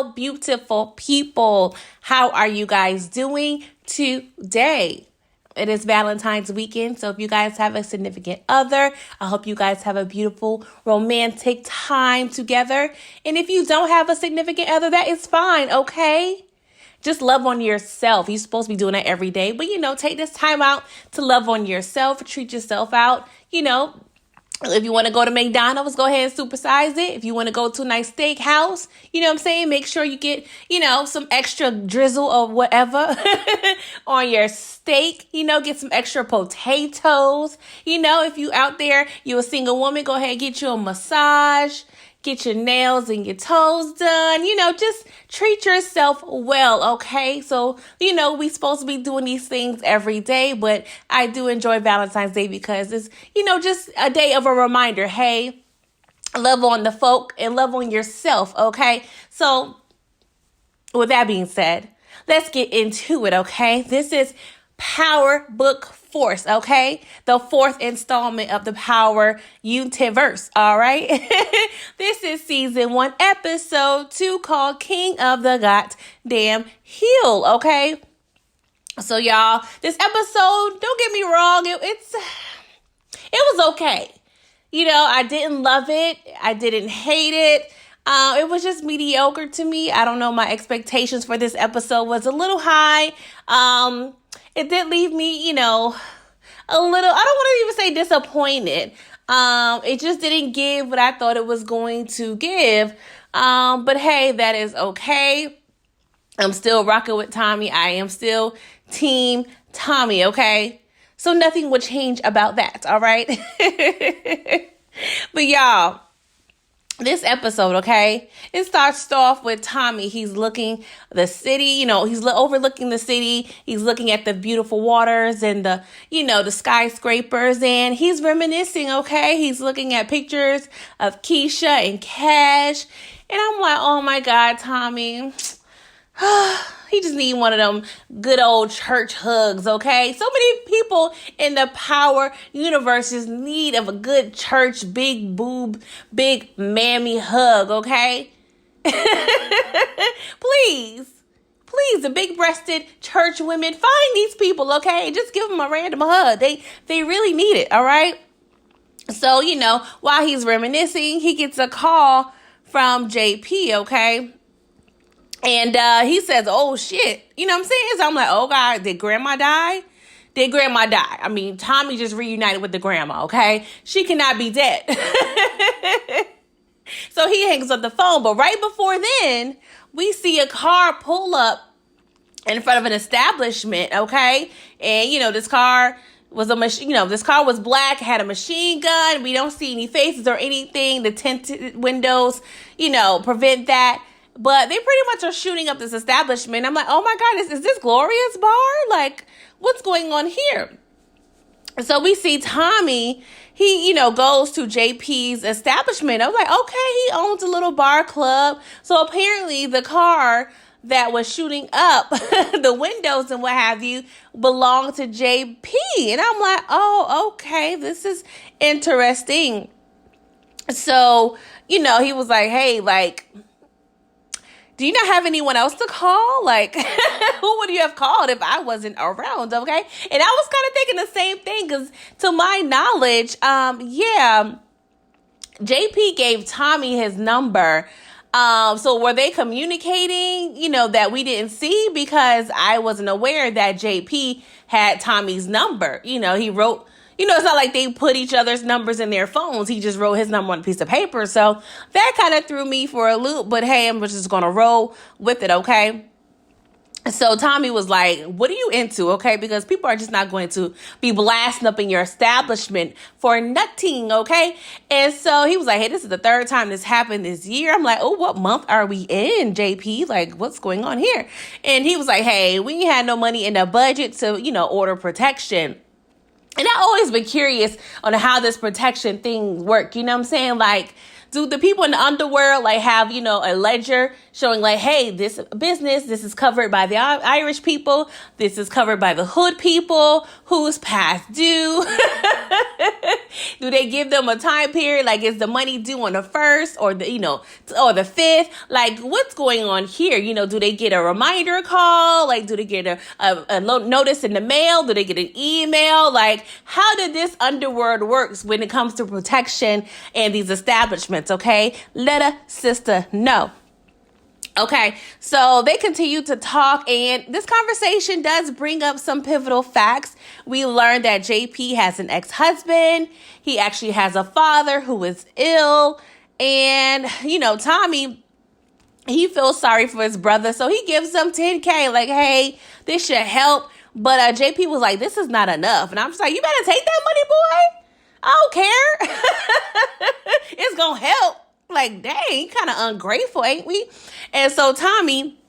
Hello, beautiful people. How are you guys doing today? It is Valentine's weekend, so if you guys have a significant other, I hope you guys have a beautiful romantic time together. And if you don't have a significant other, that is fine, okay? Just love on yourself. You're supposed to be doing that every day, but take this time out to love on yourself, treat yourself out, If you want to go to McDonald's, go ahead and supersize it. If you want to go to a nice steakhouse, make sure you get, some extra drizzle or whatever on your steak, get some extra potatoes. If you out there, you're a single woman, go ahead and get you a massage, get your nails and your toes done, just treat yourself well, okay? So, we supposed to be doing these things every day, but I do enjoy Valentine's Day because it's, just a day of a reminder. Hey, love on the folk and love on yourself, okay? So, with that being said, let's get into it, okay? This is Power Book Force, okay? The fourth installment of the Power Universe, all right? This is season 1, episode 2, called King of the Goddam Hill, okay? So, y'all, this episode, don't get me wrong, it was okay. I didn't love it. I didn't hate it. It was just mediocre to me. I don't know. My expectations for this episode was a little high. It did leave me, a little, I don't want to even say disappointed. It just didn't give what I thought it was going to give. But hey, that is okay. I'm still rocking with Tommy. I am still Team Tommy, okay? So nothing will change about that, all right? But y'all, this episode, okay, it starts off with Tommy. He's looking the city, he's overlooking the city. He's looking at the beautiful waters and the skyscrapers, and he's reminiscing, okay? He's looking at pictures of Keisha and Cash, and I'm like, oh my God, Tommy. He just need one of them good old church hugs, okay? So many people in the Power Universe just need of a good church, big boob, big mammy hug, okay? Please, the big-breasted church women, find these people, okay? Just give them a random hug. They really need it, all right? So, while he's reminiscing, he gets a call from JP, okay? And he says, oh, shit. You know what I'm saying? So I'm like, oh, God, did Grandma die? Did Grandma die? I mean, Tommy just reunited with the grandma, okay? She cannot be dead. So he hangs up the phone. But right before then, we see a car pull up in front of an establishment, okay? And, this car was this car was black, had a machine gun. We don't see any faces or anything. The tinted windows, prevent that. But they pretty much are shooting up this establishment. I'm like, oh my God, is this Gloria's bar? Like, what's going on here? So we see Tommy, he, goes to JP's establishment. I was like, okay, he owns a little bar club. So apparently the car that was shooting up the windows and what have you belonged to JP. And I'm like, oh, okay, this is interesting. So, he was like, hey, like, do you not have anyone else to call? Like, who would you have called if I wasn't around, okay? And I was kind of thinking the same thing because to my knowledge, JP gave Tommy his number. So were they communicating, that we didn't see? Because I wasn't aware that JP had Tommy's number. He wrote... it's not like they put each other's numbers in their phones. He just wrote his number on a piece of paper. So that kind of threw me for a loop. But hey, I'm just going to roll with it, okay? So Tommy was like, what are you into, okay? Because people are just not going to be blasting up in your establishment for nothing, okay? And so he was like, hey, this is the third time this happened this year. I'm like, oh, what month are we in, JP? Like, what's going on here? And he was like, hey, we ain't had no money in the budget to, order protection. And I've always been curious on how this protection thing work. You know what I'm saying? Like, do the people in the underworld have, a ledger showing like, hey, this business, this is covered by the Irish people. This is covered by the hood people who's past due. Do they give them a time period? Like, is the money due on the 1st or or the 5th? Like, what's going on here? Do they get a reminder call? Like, do they get a notice in the mail? Do they get an email? Like, how did this underworld works when it comes to protection and these establishments? Okay, let a sister know. Okay, so they continue to talk, and this conversation does bring up some pivotal facts. We learned that JP has an ex-husband. He actually has a father who is ill, and, Tommy, he feels sorry for his brother, so he gives him $10K, like, hey, this should help. But JP was like, this is not enough. And I'm just like, you better take that money, boy. I don't care. It's going to help. Like, dang, kind of ungrateful, ain't we? And so Tommy,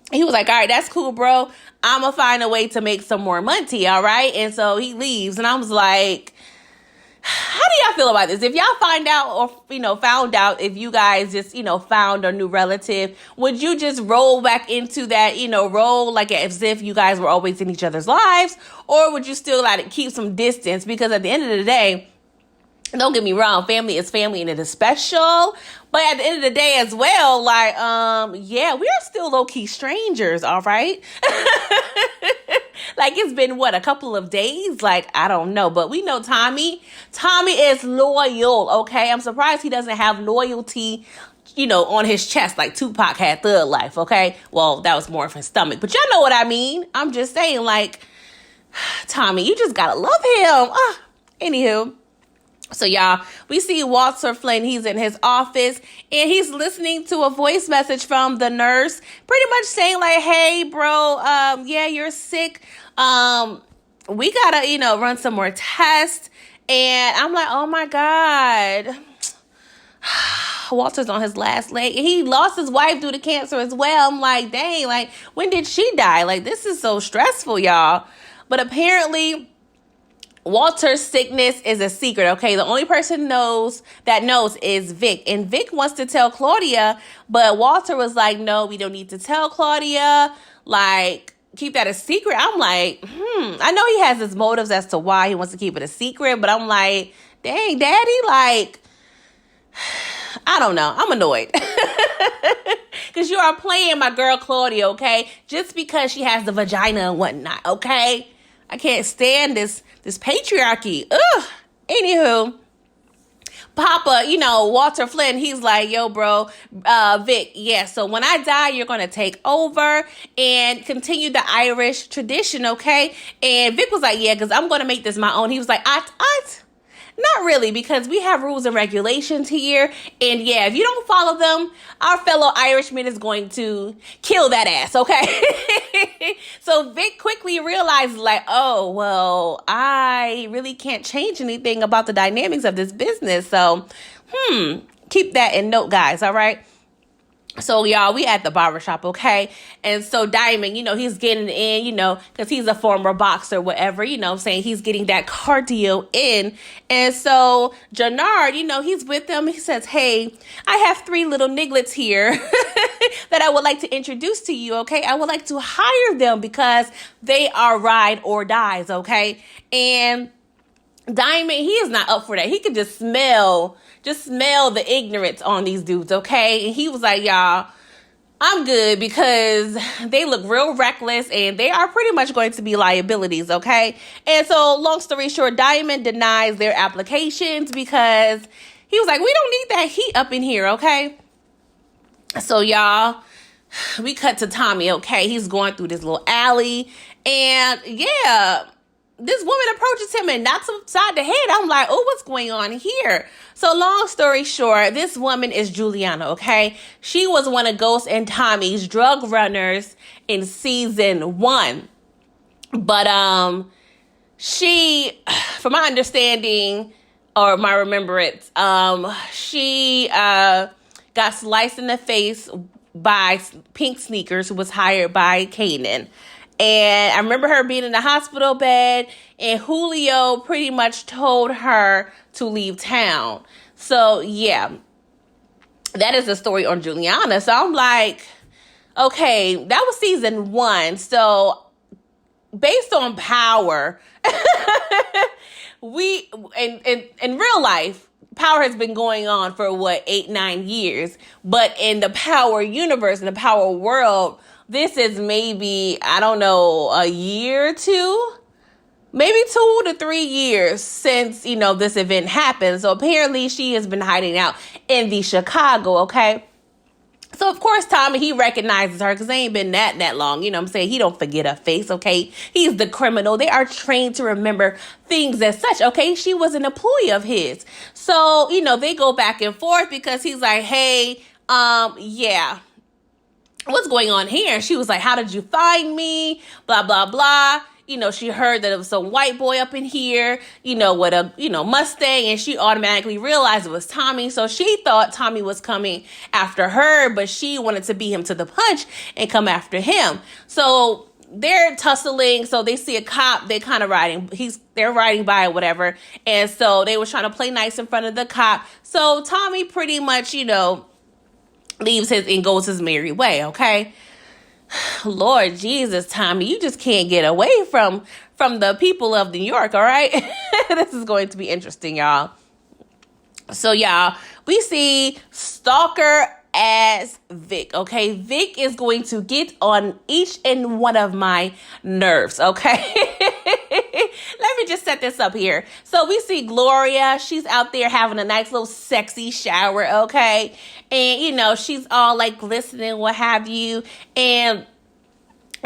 he was like, all right, that's cool, bro. I'm going to find a way to make some more money, all right? And so he leaves. And I was like, how do y'all feel about this? If y'all found out if you guys just, found a new relative, would you just roll back into that, roll like as if you guys were always in each other's lives? Or would you still like keep some distance? Because at the end of the day, don't get me wrong, family is family and it is special. But at the end of the day as well, like, yeah, we are still low-key strangers, all right? Like, it's been, a couple of days? Like, I don't know. But we know Tommy. Tommy is loyal, okay? I'm surprised he doesn't have loyalty, on his chest like Tupac had Thug Life, okay? Well, that was more of his stomach. But y'all know what I mean. I'm just saying, like, Tommy, you just gotta love him. Anywho. So, y'all, we see Walter Flynn. He's in his office, and he's listening to a voice message from the nurse, pretty much saying, like, hey, bro, yeah, you're sick. We gotta, run some more tests. And I'm like, oh, my God. Walter's on his last leg. He lost his wife due to cancer as well. I'm like, dang, like, when did she die? Like, this is so stressful, y'all. But apparently Walter's sickness is a secret, okay? The only person knows is Vic. And Vic wants to tell Claudia, but Walter was like, no, we don't need to tell Claudia. Like, keep that a secret. I'm like, I know he has his motives as to why he wants to keep it a secret, but I'm like, dang, daddy, like, I don't know. I'm annoyed. Because you are playing my girl Claudia, okay? Just because she has the vagina and whatnot, okay? I can't stand this patriarchy. Ugh. Anywho, Papa, Walter Flynn, he's like, yo, bro, Vic, yeah, so when I die, you're going to take over and continue the Irish tradition, okay? And Vic was like, yeah, because I'm going to make this my own. He was like, not really, because we have rules and regulations here. And yeah, if you don't follow them, our fellow Irishman is going to kill that ass, okay? So Vic quickly realized, like, oh, well, I really can't change anything about the dynamics of this business. So, keep that in note, guys, all right? So, y'all, we at the barbershop, okay? And so Diamond, he's getting in, because he's a former boxer, whatever, saying he's getting that cardio in. And so Jannard, he's with them. He says, hey, I have 3 little nigglets here that I would like to introduce to you, okay? I would like to hire them because they are ride or dies, okay? And Diamond, he is not up for that. He could just smell the ignorance on these dudes, okay? And he was like, y'all, I'm good because they look real reckless and they are pretty much going to be liabilities, okay? And so, long story short, Diamond denies their applications because he was like, we don't need that heat up in here, okay? So, y'all, we cut to Tommy, okay? He's going through this little alley and, yeah, this woman approaches him and knocks him upside the head. I'm like, oh, what's going on here? So long story short, this woman is Juliana, okay? She was one of Ghost and Tommy's drug runners in season 1. But she, from my understanding or my remembrance, she got sliced in the face by Pink Sneakers, who was hired by Kanan. And I remember her being in the hospital bed, and Julio pretty much told her to leave town. So, yeah, that is the story on Juliana. So I'm like, okay, that was season 1. So based on power, we in real life, power has been going on for 8-9 years, but in the power universe, in the power world, this is maybe, I don't know, a year or two, maybe 2 to 3 years since, this event happened. So apparently she has been hiding out in the Chicago, okay? So, of course, Tommy, he recognizes her because they ain't been that long. You know what I'm saying? He don't forget her face, okay? He's the criminal. They are trained to remember things as such, okay? She was an employee of his. So, they go back and forth because he's like, hey, yeah, what's going on here? She was like, how did you find me? Blah, blah, blah. She heard that it was some white boy up in here, with a, Mustang, and she automatically realized it was Tommy. So she thought Tommy was coming after her, but she wanted to beat him to the punch and come after him. So they're tussling. So they see a cop. They kind of they're riding by or whatever. And so they were trying to play nice in front of the cop. So Tommy pretty much, leaves his and goes his merry way. Okay. Lord Jesus, Tommy, you just can't get away from the people of New York, all right? This is going to be interesting, y'all. So, y'all, we see stalker as Vic, okay? Vic is going to get on each and one of my nerves, okay? Let me just set this up here. So we see Gloria. She's out there having a nice little sexy shower, okay? And, she's all like glistening, what have you. And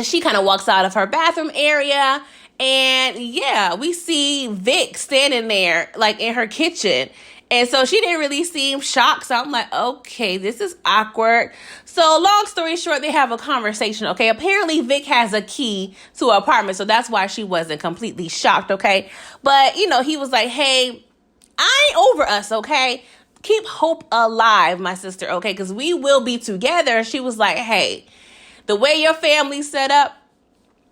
she kind of walks out of her bathroom area. And yeah, we see Vic standing there like in her kitchen. And so she didn't really seem shocked. So I'm like, okay, this is awkward. So long story short, they have a conversation, okay? Apparently Vic has a key to her apartment. So that's why she wasn't completely shocked, okay? But, he was like, hey, I ain't over us, okay? Keep hope alive, my sister, okay? Because we will be together. She was like, hey, the way your family's set up,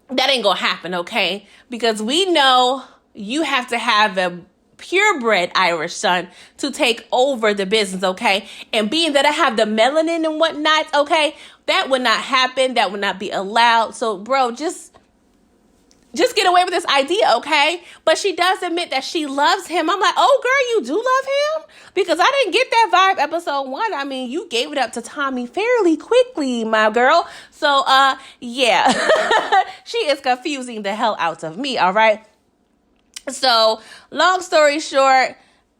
that ain't gonna happen, okay? Because we know you have to have a purebred Irish son to take over the business, okay? And being that I have the melanin and whatnot, okay, that would not happen. That would not be allowed. So, bro, just get away with this idea, okay? But she does admit that she loves him. I'm like, oh, girl, you do love him? Because I didn't get that vibe episode 1. I mean, you gave it up to Tommy fairly quickly, my girl. So, yeah. She is confusing the hell out of me, all right? So, long story short,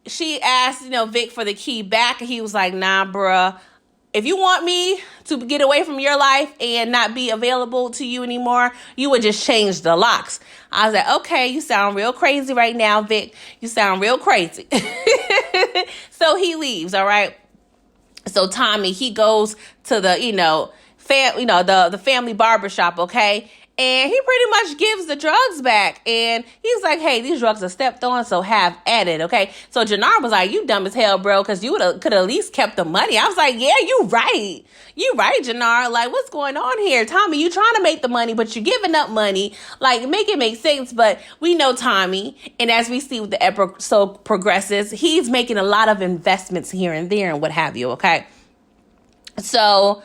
she asked, Vic for the key back. And he was like, nah, bruh. If you want me to get away from your life and not be available to you anymore, you would just change the locks. I was like, okay, you sound real crazy right now, Vic. You sound real crazy. So he leaves, all right? So Tommy, he goes to the, the family barbershop, okay? And he pretty much gives the drugs back. And he's like, hey, these drugs are stepped on, so have at it, okay? So Jannar was like, you dumb as hell, bro, because you could at least kept the money. I was like, yeah, you right. You right, Jannar. Like, what's going on here? Tommy, you trying to make the money, but you're giving up money. Like, make it make sense. But we know Tommy. And as we see with the episode progresses, he's making a lot of investments here and there and what have you, okay? So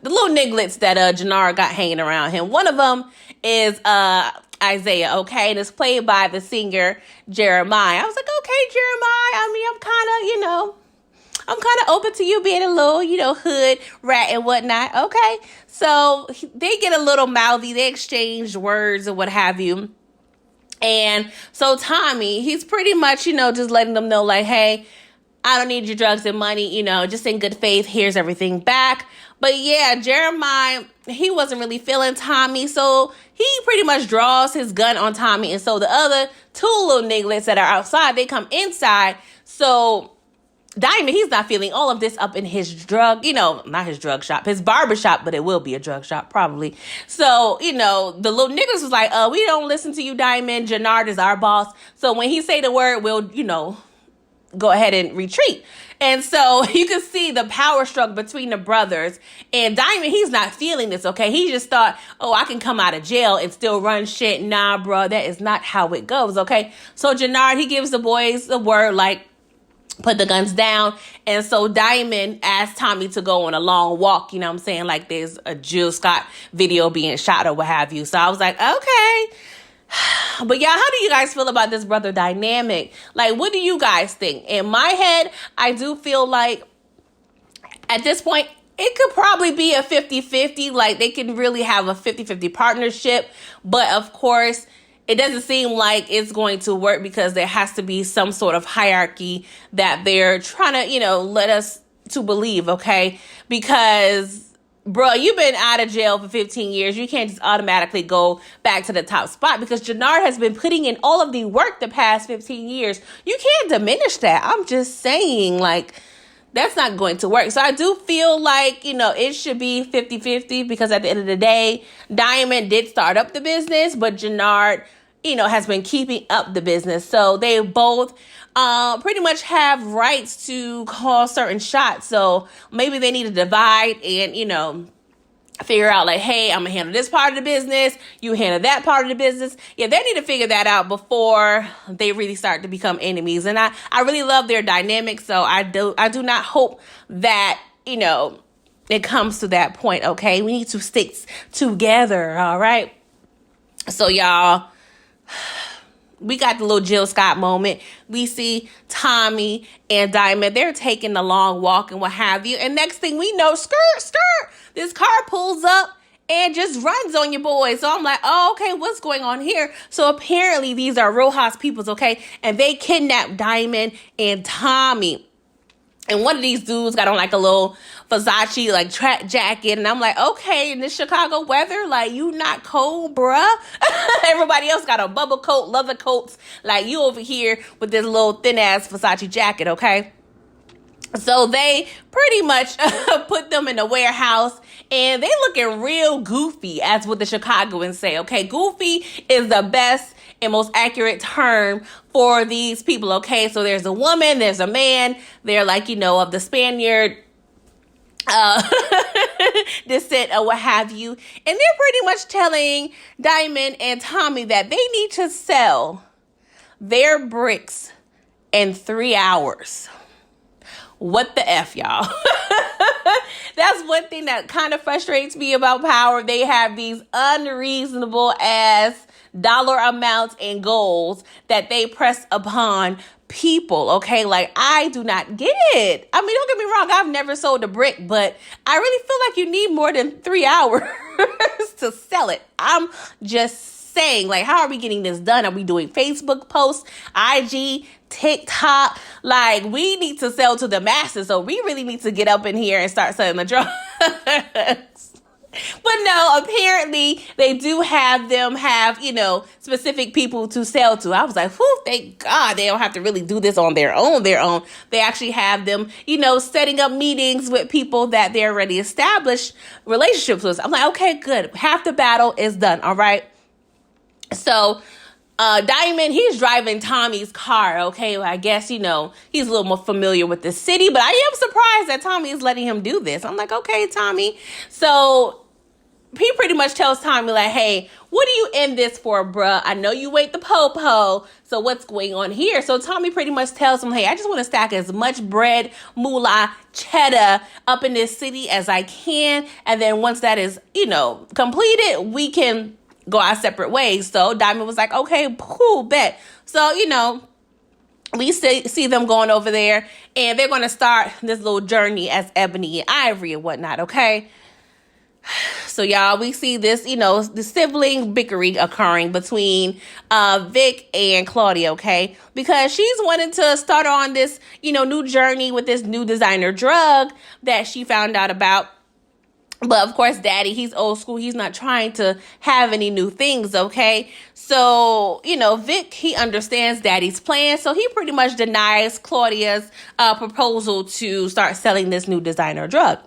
the little nigglets that Jannar got hanging around him. One of them is Isaiah, okay? And it's played by the singer Jeremiah. I was like, okay, Jeremiah. I mean, I'm kind of open to you being a little, hood rat and whatnot. Okay. So they get a little mouthy. They exchange words and what have you. And so Tommy, he's pretty much, just letting them know like, hey, I don't need your drugs and money, just in good faith. Here's everything back. But yeah, Jeremiah, he wasn't really feeling Tommy. So he pretty much draws his gun on Tommy. And so the other two little nigglets that are outside, they come inside. So Diamond, he's not feeling all of this up in his not his drug shop, his barber shop, but it will be a drug shop probably. So, the little niggas was like, we don't listen to you, Diamond. Jannard is our boss. So when he say the word, we'll, go ahead and retreat. And so you can see the power struggle between the brothers. And Diamond, he's not feeling this, okay? He just thought, I can come out of jail and still run shit. Nah, bro, that is not how it goes, okay? So Jannard, he gives the boys the word like, put the guns down. And so Diamond asked Tommy to go on a long walk. You know what I'm saying? Like there's a Jill Scott video being shot or what have you. So I was like, okay. But y'all, how do you guys feel about this brother dynamic? Like, what do you guys think? In my head, I do feel like at this point, it could probably be a 50-50. Like, they can really have a 50-50 partnership. But, of course, it doesn't seem like it's going to work because there has to be some sort of hierarchy that they're trying to, let us to believe, okay? Because, bro, you've been out of jail for 15 years. You can't just automatically go back to the top spot because Jannard has been putting in all of the work the past 15 years. You can't diminish that. I'm just saying, like, that's not going to work. So I do feel like, it should be 50-50 because at the end of the day, Diamond did start up the business, but Jannard, has been keeping up the business. So they both pretty much have rights to call certain shots. So maybe they need to divide and, figure out like, hey, I'm going to handle this part of the business. You handle that part of the business. Yeah, they need to figure that out before they really start to become enemies. And I really love their dynamic. So I do not hope that, it comes to that point. Okay. We need to stick together. All right. So y'all, we got the little Jill Scott moment. We see Tommy and Diamond. They're taking a long walk and what have you. And next thing we know, skirt, this car pulls up and just runs on your boy. So I'm like, oh, okay, what's going on here? So apparently these are Rojas peoples, okay? And they kidnapped Diamond and Tommy. And one of these dudes got on like a little Versace like track jacket. And I'm like, okay, in this Chicago weather, like you not cold, bruh. Everybody else got a bubble coat, leather coats. Like you over here with this little thin ass Versace jacket, okay? So they pretty much put them in a warehouse and they looking real goofy, as what the Chicagoans say, okay? Goofy is the best and most accurate term for these people, okay? So there's a woman, there's a man, they're like, of the Spaniard descent or what have you. And they're pretty much telling Diamond and Tommy that they need to sell their bricks in 3 hours. What the F, y'all? That's one thing that kind of frustrates me about Power. They have these unreasonable ass dollar amounts and goals that they press upon people, okay? Like, I do not get it. I mean, don't get me wrong. I've never sold a brick, but I really feel like you need more than 3 hours to sell it. I'm just saying, like, how are we getting this done? Are we doing Facebook posts, IG, TikTok? Like, we need to sell to the masses. So we really need to get up in here and start selling the drugs. But no, apparently they do have them have, specific people to sell to. I was like, whew, thank God they don't have to really do this on their own. They actually have them, setting up meetings with people that they already established relationships with. I'm like, okay, good. Half the battle is done. All right. So Diamond, he's driving Tommy's car, okay? Well, I guess, he's a little more familiar with the city, but I am surprised that Tommy is letting him do this. I'm like, okay, Tommy. So he pretty much tells Tommy, like, hey, what are you in this for, bruh? I know you ate the po-po, so what's going on here? So Tommy pretty much tells him, hey, I just want to stack as much bread, moolah, cheddar up in this city as I can, and then once that is, completed, we can go our separate ways. So Diamond was like, okay, cool, bet. So, we see them going over there, and they're going to start this little journey as Ebony and Ivory and whatnot, okay? So, y'all, we see this, the sibling bickering occurring between Vic and Claudia, okay? Because she's wanting to start on this, new journey with this new designer drug that she found out about. But, of course, Daddy, he's old school. He's not trying to have any new things, okay? So, Vic, he understands Daddy's plan. So he pretty much denies Claudia's proposal to start selling this new designer drug.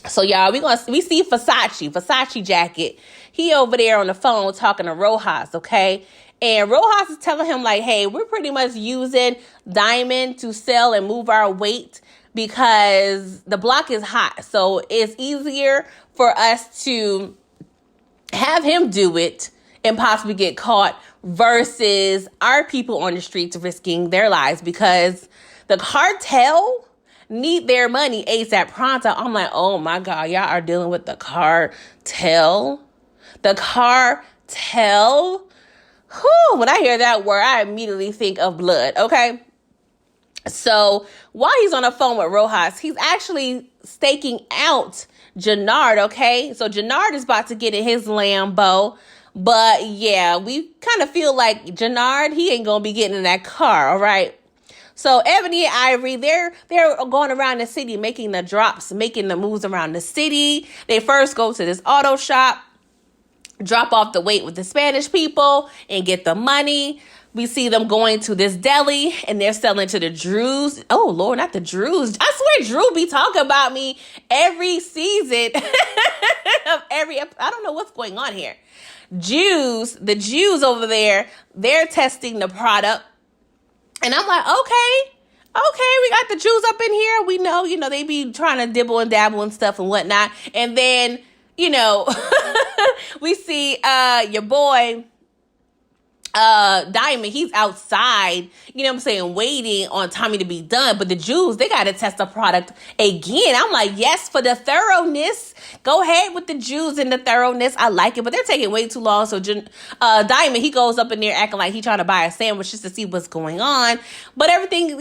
So, y'all, we see Versace jacket. He over there on the phone talking to Rojas, okay? And Rojas is telling him, like, hey, we're pretty much using Diamond to sell and move our weight because the block is hot. So it's easier for us to have him do it and possibly get caught versus our people on the streets risking their lives because The cartel need their money ASAP pronto. I'm like, oh my God, y'all are dealing with the cartel. The cartel. Whew, when I hear that word, I immediately think of blood, okay? So while he's on the phone with Rojas, he's actually staking out Jannard, okay? So Jannard is about to get in his Lambo. But yeah, we kind of feel like Jannard, he ain't gonna be getting in that car, all right? So Ebony and Ivory, they're going around the city, making the drops, making the moves around the city. They first go to this auto shop, drop off the weight with the Spanish people, and get the money. We see them going to this deli, and they're selling to the Drews. Oh, Lord, not the Drews. I swear Drew be talking about me every season of every episode. I don't know what's going on here. The Jews over there, they're testing the product. And I'm like, okay, we got the Jews up in here. We know, they be trying to dibble and dabble and stuff and whatnot. And then, we see your boy, Diamond, he's outside, waiting on Tommy to be done. But the Jews, they got to test the product again. I'm like, yes, for the thoroughness. Go ahead with the Jews and the thoroughness. I like it, but they're taking way too long. So Diamond, he goes up in there acting like he's trying to buy a sandwich just to see what's going on. But everything,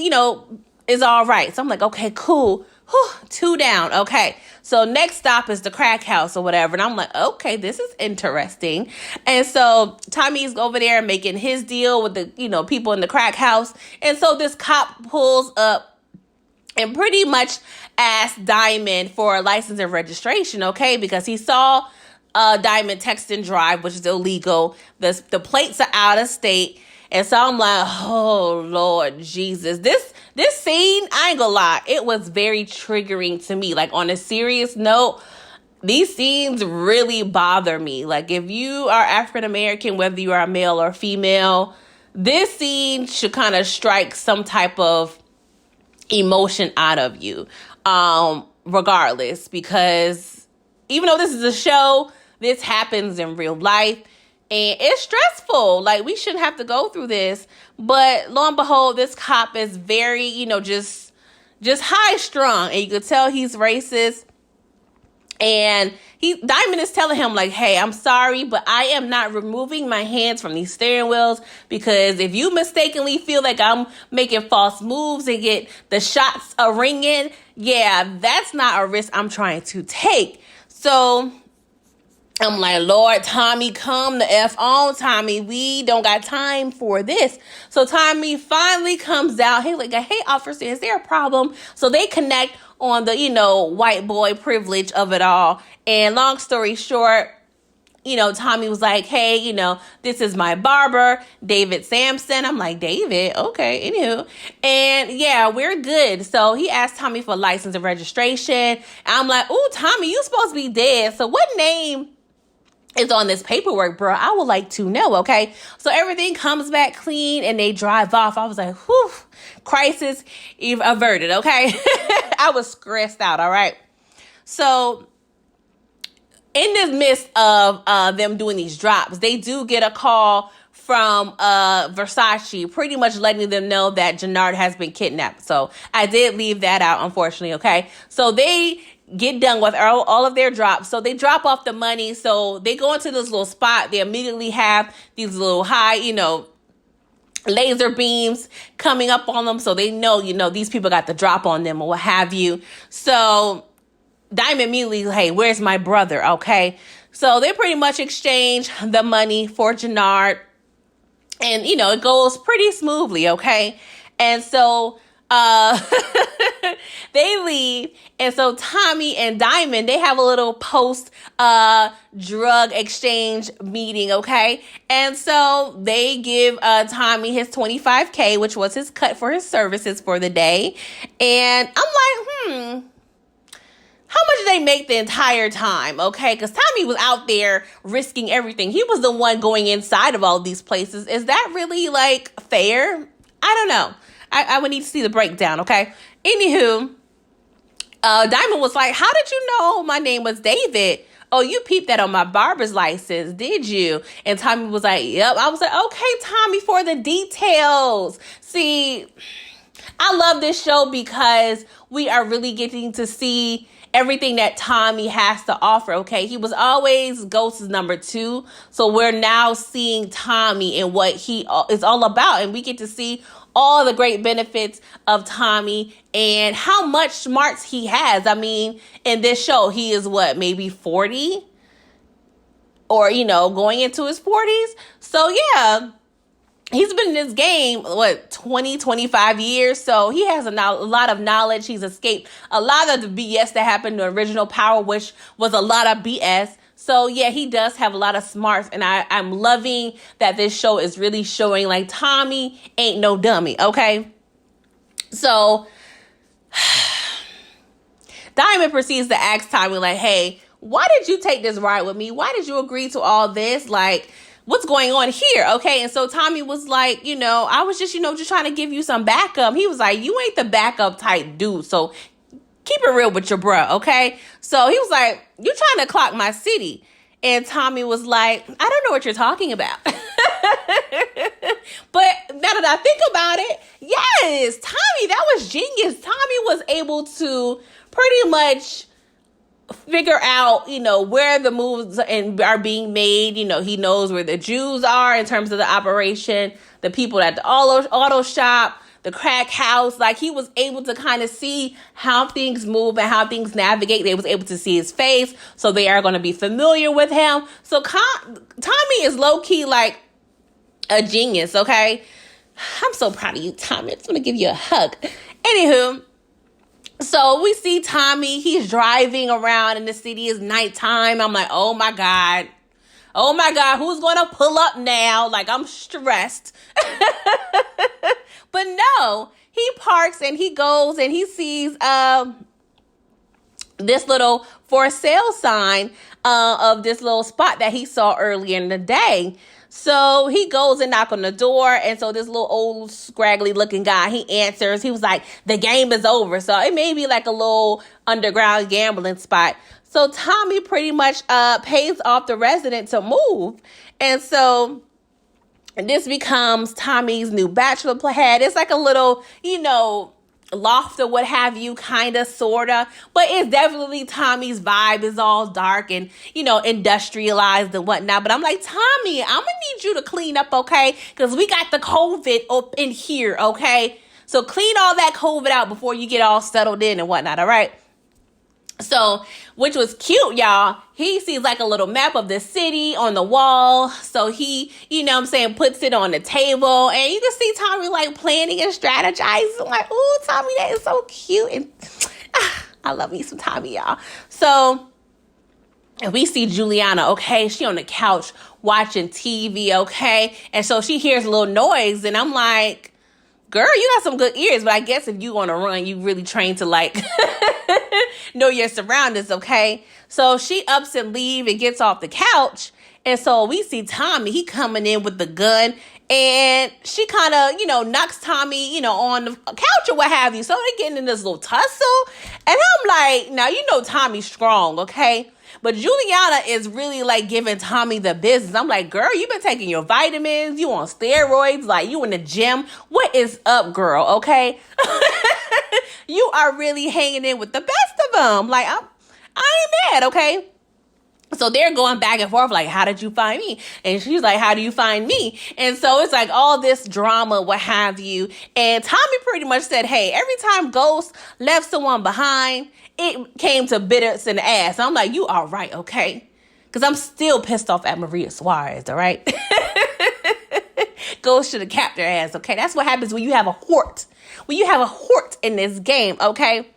is all right. So I'm like, okay, cool. Whew, 2 down. Okay. So next stop is the crack house or whatever. And I'm like, okay, this is interesting. And so Tommy's over there making his deal with the, people in the crack house. And so this cop pulls up and pretty much asked Diamond for a license and registration, okay? Because he saw Diamond text and drive, which is illegal. The plates are out of state. And so I'm like, oh, Lord Jesus. This scene, I ain't gonna lie, it was very triggering to me. Like, on a serious note, these scenes really bother me. Like, if you are African American, whether you are male or female, this scene should kind of strike some type of emotion out of you, regardless. Because even though this is a show, this happens in real life. And it's stressful. Like, we shouldn't have to go through this. But lo and behold, this cop is very, just high strung. And you could tell he's racist. And Diamond is telling him, like, hey, I'm sorry, but I am not removing my hands from these steering wheels. Because if you mistakenly feel like I'm making false moves and get the shots a ringing, yeah, that's not a risk I'm trying to take. So I'm like, Lord, Tommy, come the F on, Tommy. We don't got time for this. So Tommy finally comes out. He's like, hey, officer, is there a problem? So they connect on the, white boy privilege of it all. And long story short, Tommy was like, hey, this is my barber, David Sampson. I'm like, David? Okay, anywho. And yeah, we're good. So he asked Tommy for license and registration. And I'm like, ooh, Tommy, you supposed to be dead. So what name is on this paperwork, bro? I would like to know, okay? So everything comes back clean and they drive off. I was like, whew, crisis averted, okay? I was stressed out, all right? So in the midst of them doing these drops, they do get a call from Versace, pretty much letting them know that Jannard has been kidnapped. So I did leave that out, unfortunately, okay? So they get done with all of their drops. So they drop off the money. So they go into this little spot. They immediately have these little high, laser beams coming up on them. So they know, these people got the drop on them or what have you. So Diamond immediately, hey, where's my brother? Okay. So they pretty much exchange the money for Jannard. And, it goes pretty smoothly. Okay. And so they leave. And so Tommy and Diamond, they have a little post drug exchange meeting, okay? And so they give Tommy his $25K, which was his cut for his services for the day. And I'm like, how much did they make the entire time, okay? Because Tommy was out there risking everything. He was the one going inside of all of these places. Is that really, fair? I don't know. I would need to see the breakdown, okay? Anywho, Diamond was like, how did you know my name was David? Oh, you peeped that on my barber's license, did you? And Tommy was like, yep. I was like, okay, Tommy, for the details. See, I love this show because we are really getting to see everything that Tommy has to offer, okay? He was always Ghost's number 2, so we're now seeing Tommy and what he is all about, and we get to see all the great benefits of Tommy and how much smarts he has. I mean, in this show, he is maybe 40? Or, going into his 40s? So, yeah, he's been in this game, 20, 25 years. So he has a lot of knowledge. He's escaped a lot of the BS that happened in the original Power, which was a lot of BS. So, yeah, he does have a lot of smarts. And I'm loving that this show is really showing, like, Tommy ain't no dummy, okay? So, Diamond proceeds to ask Tommy, like, hey, why did you take this ride with me? Why did you agree to all this? Like, what's going on here? Okay. And so Tommy was like, I was just, just trying to give you some backup. He was like, you ain't the backup type dude. So keep it real with your bruh. Okay. So he was like, you trying to clock my city. And Tommy was like, I don't know what you're talking about. But now that I think about it, yes, Tommy, that was genius. Tommy was able to pretty much figure out, where the moves are being made. He knows where the Jews are in terms of the operation, the people at the auto shop, the crack house. Like, he was able to kind of see how things move and how things navigate. They was able to see his face, so they are going to be familiar with him. So Tommy is low-key like a genius, okay? I'm so proud of you, Tommy. I just want to give you a hug. Anywho, so we see Tommy, he's driving around in the city. It's nighttime. I'm like, oh my God, who's going to pull up now? Like, I'm stressed. But no, he parks and he goes and he sees this little for sale sign of this little spot that he saw earlier in the day. So he goes and knock on the door. And so this little old scraggly looking guy, he answers. He was like, the game is over. So it may be like a little underground gambling spot. So Tommy pretty much pays off the resident to move. And so this becomes Tommy's new bachelor pad. It's like a little, loft or what have you, kind of, sort of. But it's definitely Tommy's vibe. Is all dark and, industrialized and whatnot. But I'm like, Tommy, I'm going to need you to clean up, okay? Because we got the COVID up in here, okay? So clean all that COVID out before you get all settled in and whatnot, all right? So, which was cute, y'all. He sees like a little map of the city on the wall. So he, puts it on the table. And you can see Tommy like planning and strategizing. Like, ooh, Tommy, that is so cute. And I love me some Tommy, y'all. So we see Juliana, okay? She on the couch watching TV, okay? And so she hears a little noise. And I'm like, girl, you got some good ears. But I guess if you want to run, you really trained to like know your surroundings, okay? So she ups and leaves and gets off the couch. And so we see Tommy, he coming in with the gun. And she kind of, knocks Tommy, on the couch or what have you. So they're getting in this little tussle. And I'm like, now, Tommy's strong, okay? But Juliana is really like giving Tommy the business. I'm like, girl, you been taking your vitamins. You on steroids. Like, you in the gym. What is up, girl? Okay. You are really hanging in with the best of them. Like, I ain't mad. Okay. So they're going back and forth like, how did you find me? And she's like, how do you find me? And so it's like all this drama, what have you. And Tommy pretty much said, hey, every time Ghost left someone behind, it came to bit us in the ass. I'm like, you are right, okay? Because I'm still pissed off at Maria Suarez, all right? Ghost should have capped her ass, okay? That's what happens when you have a hort. When you have a hort in this game, okay?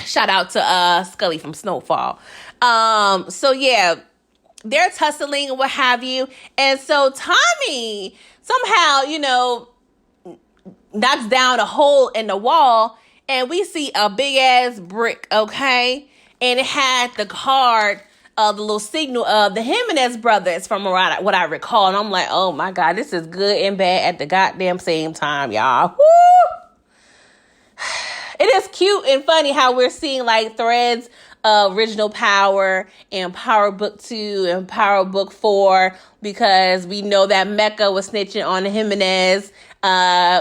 Shout out to Scully from Snowfall. So yeah, they're tussling and what have you. And so Tommy somehow, knocks down a hole in the wall and we see a big ass brick, okay? And it had the card, the little signal of the Jimenez brothers from what I recall. And I'm like, oh my God, this is good and bad at the goddamn same time, y'all. Woo! It is cute and funny how we're seeing like threads original Power and Power Book 2 and Power Book 4, because we know that Mecca was snitching on Jimenez.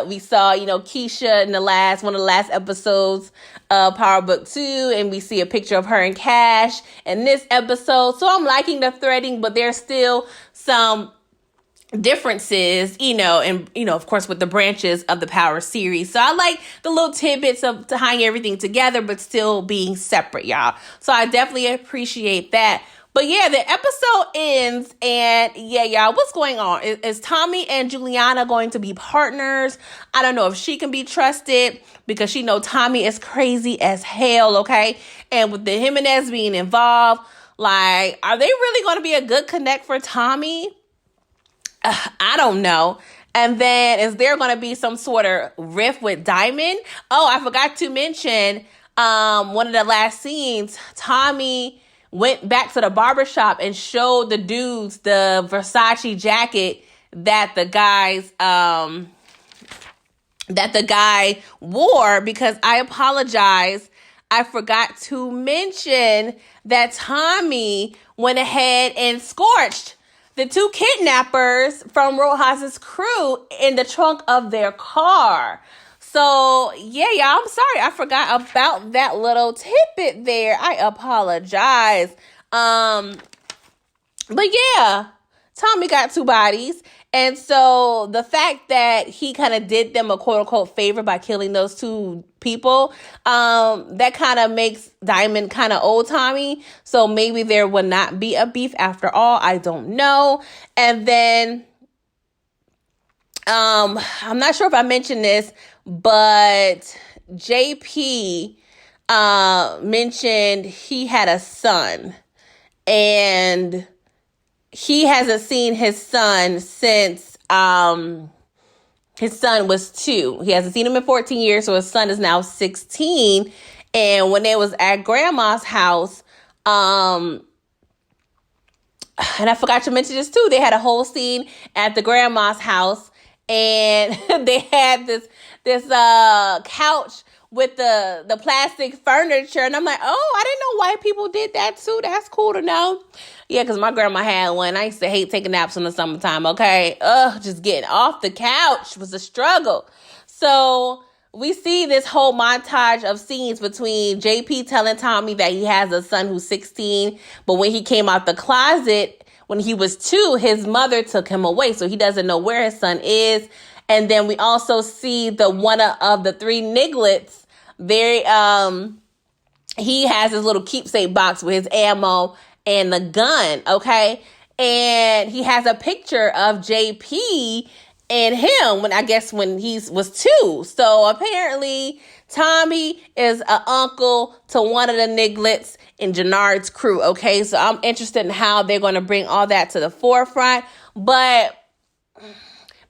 We saw, Keisha in one of the last episodes of Power Book 2, and we see a picture of her and Cash in this episode. So I'm liking the threading, but there's still some differences, and of course with the branches of the Power series. So I like the little tidbits of tying everything together, but still being separate, y'all. So I definitely appreciate that. But yeah, the episode ends, and yeah, y'all, what's going on? Is Tommy and Juliana going to be partners? I don't know if she can be trusted, because she know Tommy is crazy as hell, okay? And with the Jimenez being involved, like, are they really going to be a good connect for Tommy? I don't know. And then is there going to be some sort of riff with Diamond? Oh, I forgot to mention one of the last scenes, Tommy went back to the barbershop and showed the dudes the Versace jacket that the guy wore, because I apologize, I forgot to mention that Tommy went ahead and scorched the two kidnappers from Rojas's crew in the trunk of their car. So, yeah, y'all, I'm sorry. I forgot about that little tidbit there. I apologize. But yeah, Tommy got two bodies. And so the fact that he kind of did them a quote unquote favor by killing those two people, that kind of makes Diamond kind of old Tommy. So maybe there would not be a beef after all. I don't know. And then, I'm not sure if I mentioned this, but JP, mentioned he had a son, and he hasn't seen his son since his son was 2. He hasn't seen him in 14 years, so his son is now 16. And when they was at grandma's house, and I forgot to mention this too, they had a whole scene at the grandma's house, and they had this couch with the plastic furniture, and I'm like, oh, I didn't know white people did that too. That's cool to know. Yeah, because my grandma had one. I used to hate taking naps in the summertime, okay? Just getting off the couch was a struggle. So we see this whole montage of scenes between JP telling Tommy that he has a son who's 16, but when he came out the closet, when he was 2, his mother took him away, so he doesn't know where his son is. And then we also see one of the 3 Niglets. He has his little keepsake box with his ammo and the gun, okay? And he has a picture of JP and him when he was 2. So apparently Tommy is an uncle to one of the Niglets in Jannard's crew, okay? So I'm interested in how they're going to bring all that to the forefront. But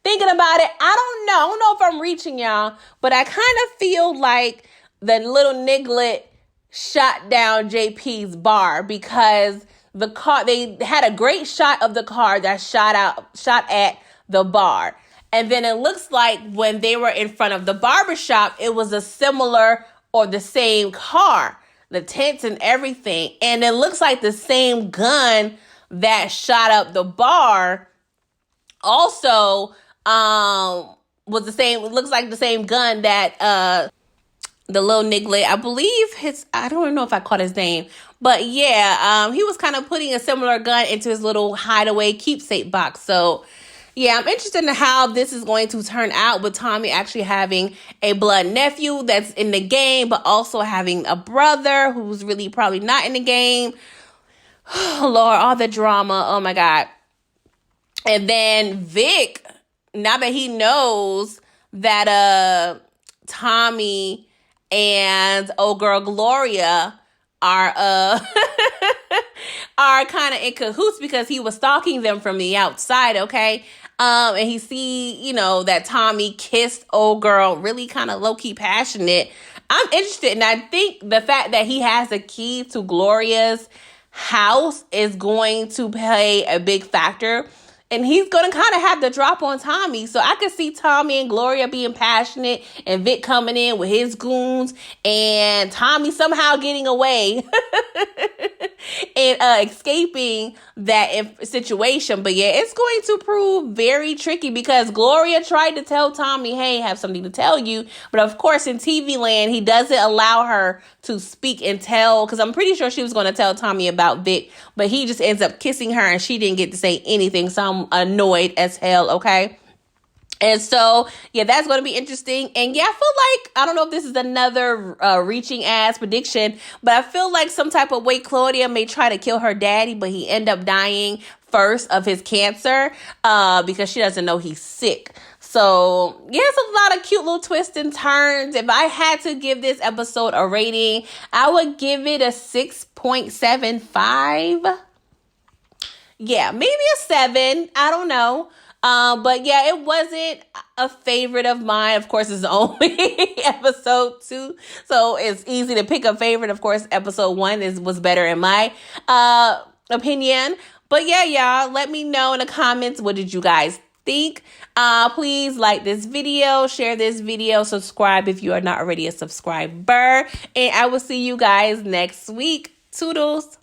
thinking about it, I don't know if I'm reaching, y'all, but I kind of feel like the little Niglet shot down JP's bar, because the car, they had a great shot of the car that shot at the bar. And then it looks like when they were in front of the barbershop, it was a similar or the same car, the tents and everything. And it looks like the same gun that shot up the bar also was the same. It looks like the same gun that the little Niglet, I believe I don't know if I caught his name, but yeah, he was kind of putting a similar gun into his little hideaway keepsake box. So yeah, I'm interested in how this is going to turn out, with Tommy actually having a blood nephew that's in the game, but also having a brother who's really probably not in the game. Oh, Lord, all the drama. Oh my God. And then Vic, now that he knows that Tommy and old girl Gloria are are kind of in cahoots, because he was stalking them from the outside, okay? And he see, that Tommy kissed old girl, really kind of low-key passionate. I'm interested, and I think the fact that he has a key to Gloria's house is going to play a big factor And he's going to kind of have to drop on Tommy. So I could see Tommy and Gloria being passionate and Vic coming in with his goons and Tommy somehow getting away and escaping that situation. But yeah, it's going to prove very tricky because Gloria tried to tell Tommy, hey, I have something to tell you. But of course, in TV land, he doesn't allow her to speak and tell, because I'm pretty sure she was going to tell Tommy about Vic, but he just ends up kissing her and she didn't get to say anything. So I'm annoyed as hell, okay? And so, yeah, that's going to be interesting. And yeah, I feel like, I don't know if this is another reaching ass prediction, but I feel like some type of way Claudia may try to kill her daddy, but he end up dying first of his cancer because she doesn't know he's sick. So, yeah, it's a lot of cute little twists and turns. If I had to give this episode a rating, I would give it a 6.75. Yeah, maybe a 7. I don't know. But yeah, it wasn't a favorite of mine. Of course, it's only episode 2, so it's easy to pick a favorite. Of course, episode 1 was better in my opinion. But yeah, y'all, let me know in the comments, what did you guys think? Please like this video, share this video, subscribe if you are not already a subscriber, and I will see you guys next week. Toodles.